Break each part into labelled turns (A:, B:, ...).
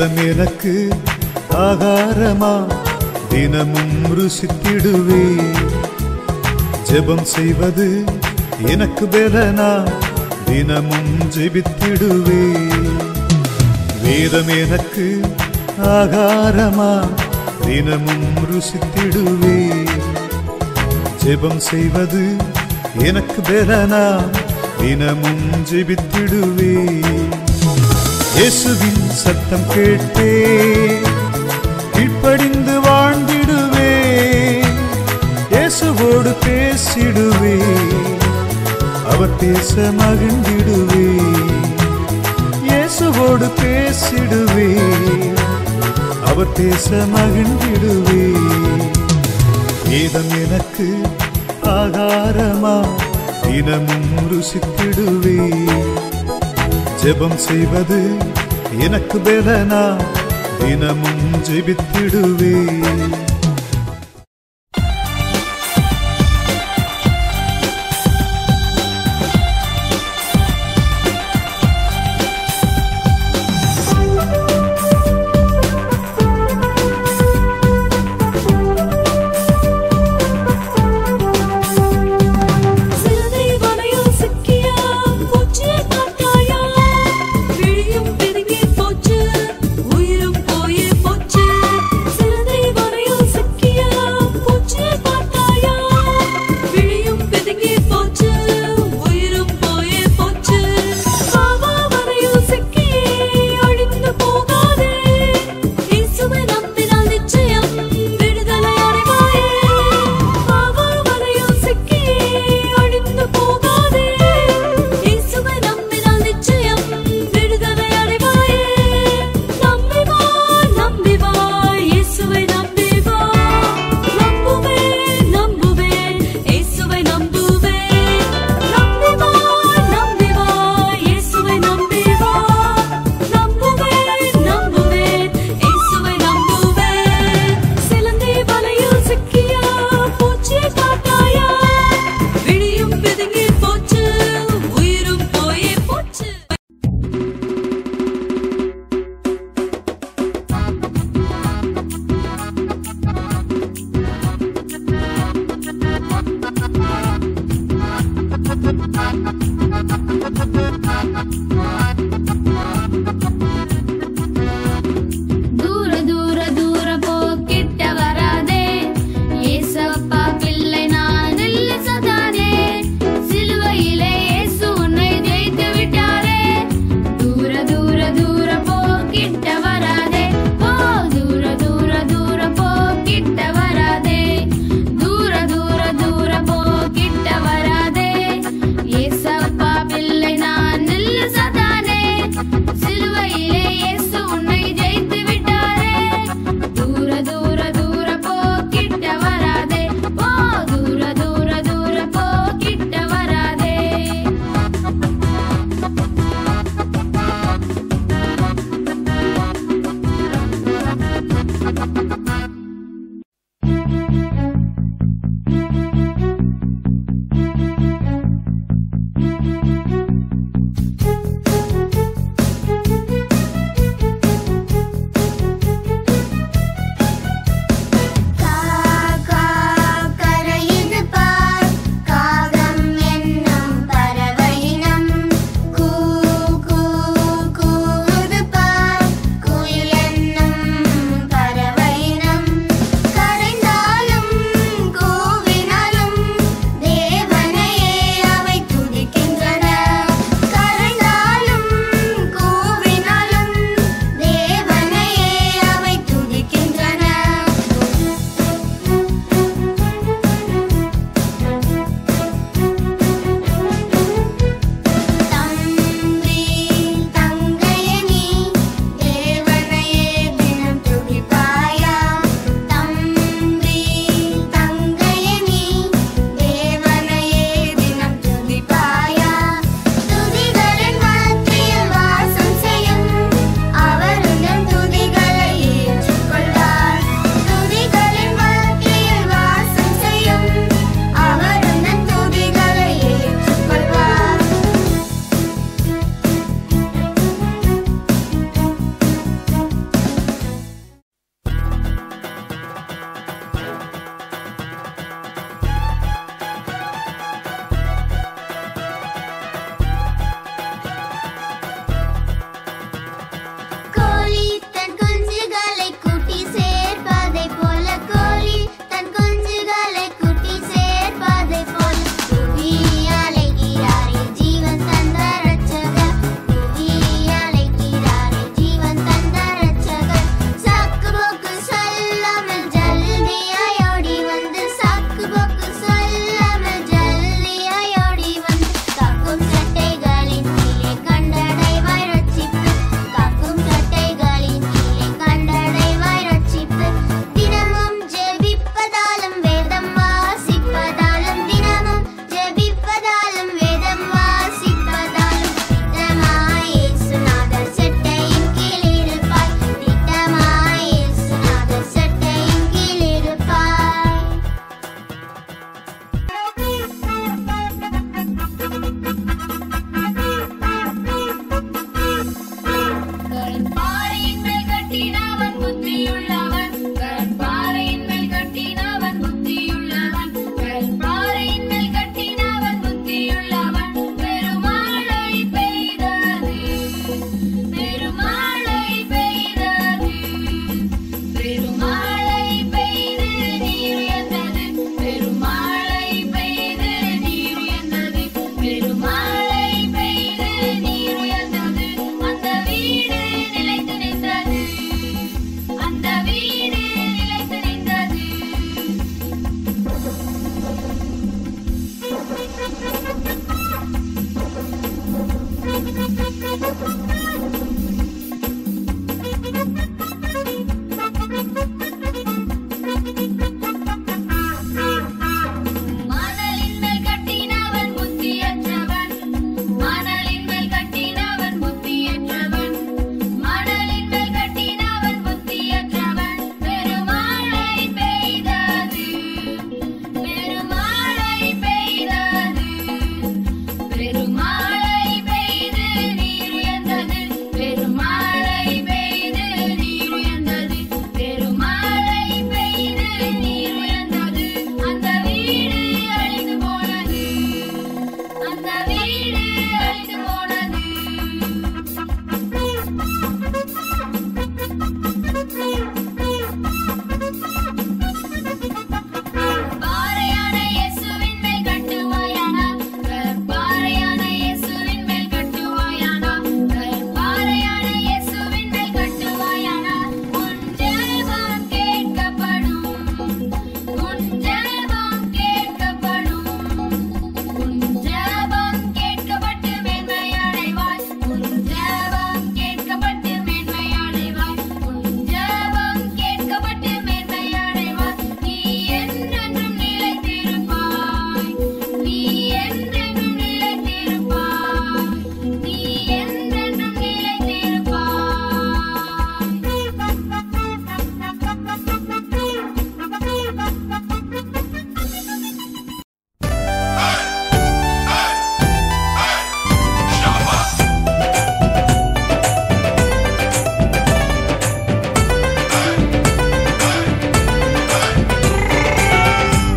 A: வேதம் எனக்கு ஆகாரமா தினமும் ருசித்திடுவே ஜெபம் செய்வது எனக்கு பலனா தினமும் ஜெபித்திடுவே வேதம் எனக்கு ஆகாரமா தினமும் ருசித்திடுவே ஜெபம் செய்வது எனக்கு பலனா தினமும் ஜெபித்திடுவே இயேசுவின் சத்தம் கேட்டே கீழ்ப்படிந்து வாழ்ந்திடுவே இயேசுவோடு பேசிடுவே அவர் பேச மகிழ்ந்திடுவே இயேசுவோடு பேசிடுவே அவர் பேச மகிழ்ந்திடுவே வேதம் எனக்கு ஆகாரமா தினமும் ருசித்திடுவே ஜெபம் செய்வது எனக்கு பலனா தினமும் ஜெபித்திடுவே
B: உயிரும் போயே போச்சு சிறுதை வரையில்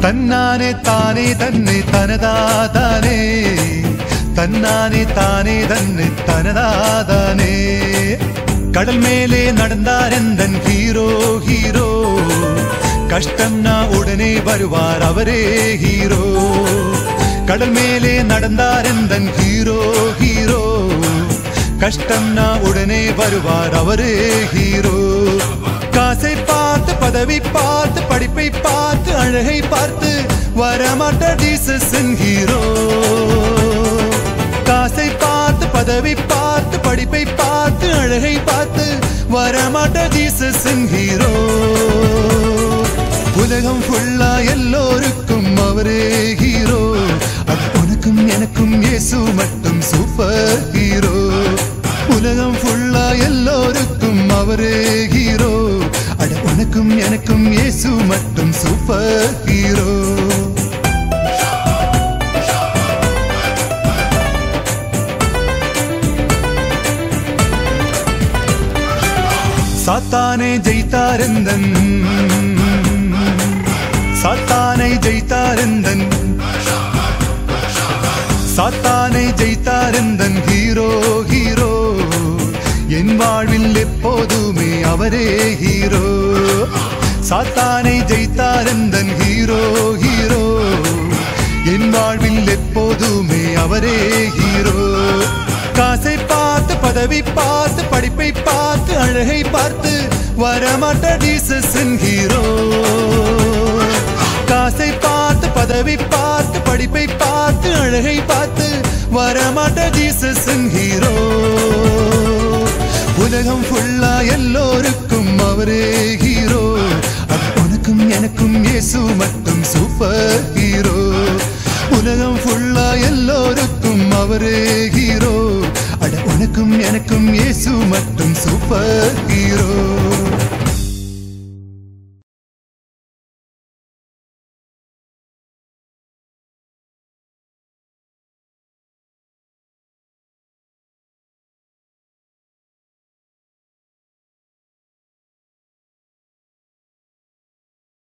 A: தன்னானே தானே தன்னை தனதாதானே தன்னானே தானே தன்னை தனதாதானே கடல் மேலே நடந்தார் எந்தன் ஹீரோ ஹீரோ கஷ்டம்னா உடனே வருவார் அவரே ஹீரோ கடல் மேலே நடந்தார் எந்தன் ஹீரோ ஹீரோ கஷ்டம்னா உடனே வருவார் அவரே ஹீரோ காசை பார்த்து பதவி பார்த்து படிப்பை பார்த்து அழகை பார்த்து வரமாட்டார் ஜீசஸின் ஹீரோ காசை பார்த்து பதவி பார்த்து படிப்பை பார்த்து அழகை பார்த்து வரமாட்டார் ஜீசஸின் ஹீரோ உலகம் ஃபுல்லா எல்லோருக்கும் அவரே ஹீரோ அது உனக்கும் எனக்கும் இயேசு மட்டும் சூப்பர் ஹீரோ உலகம் ஃபுல்லா எல்லோருக்கும் அவரே ஹீரோ அட உனக்கும் எனக்கும் இயேசு மட்டும் சூப்பர் ஹீரோ சாத்தானை ஜெயித்தாரெந்தன் சாத்தானை ஜெயித்தாரெந்தன் சாத்தானை ஜெயித்தாரெந்தன் ஹீரோ ஹீரோ என் வாழ்வில் எப்போதுமே அவரே ஹீரோ சாத்தானை ஜெயித்தாரெந்தன் ஹீரோ ஹீரோ என் வாழ்வில் எப்போதுமே அவரே ஹீரோ காசை பார்த்து பதவி பார்த்து படிப்பை பார்த்து அழகை பார்த்து வரமாட்டார் ஜீசஸின் ஹீரோ காசை பார்த்து பதவி பார்த்து படிப்பை பார்த்து அழகை பார்த்து வரமாட்டார் ஜீசஸின் ஹீரோ உலகம் ஃபுல்லா எல்லோருக்கும் அவரே ஹீரோ அது உனக்கும் எனக்கும் இயேசு மட்டும் சூப்பர் ஹீரோ உலகம் ஃபுல்லா எல்லோருக்கும் அவரே ஹீரோ அட உனக்கும் எனக்கும் இயேசு மட்டும் சூப்பர் ஹீரோ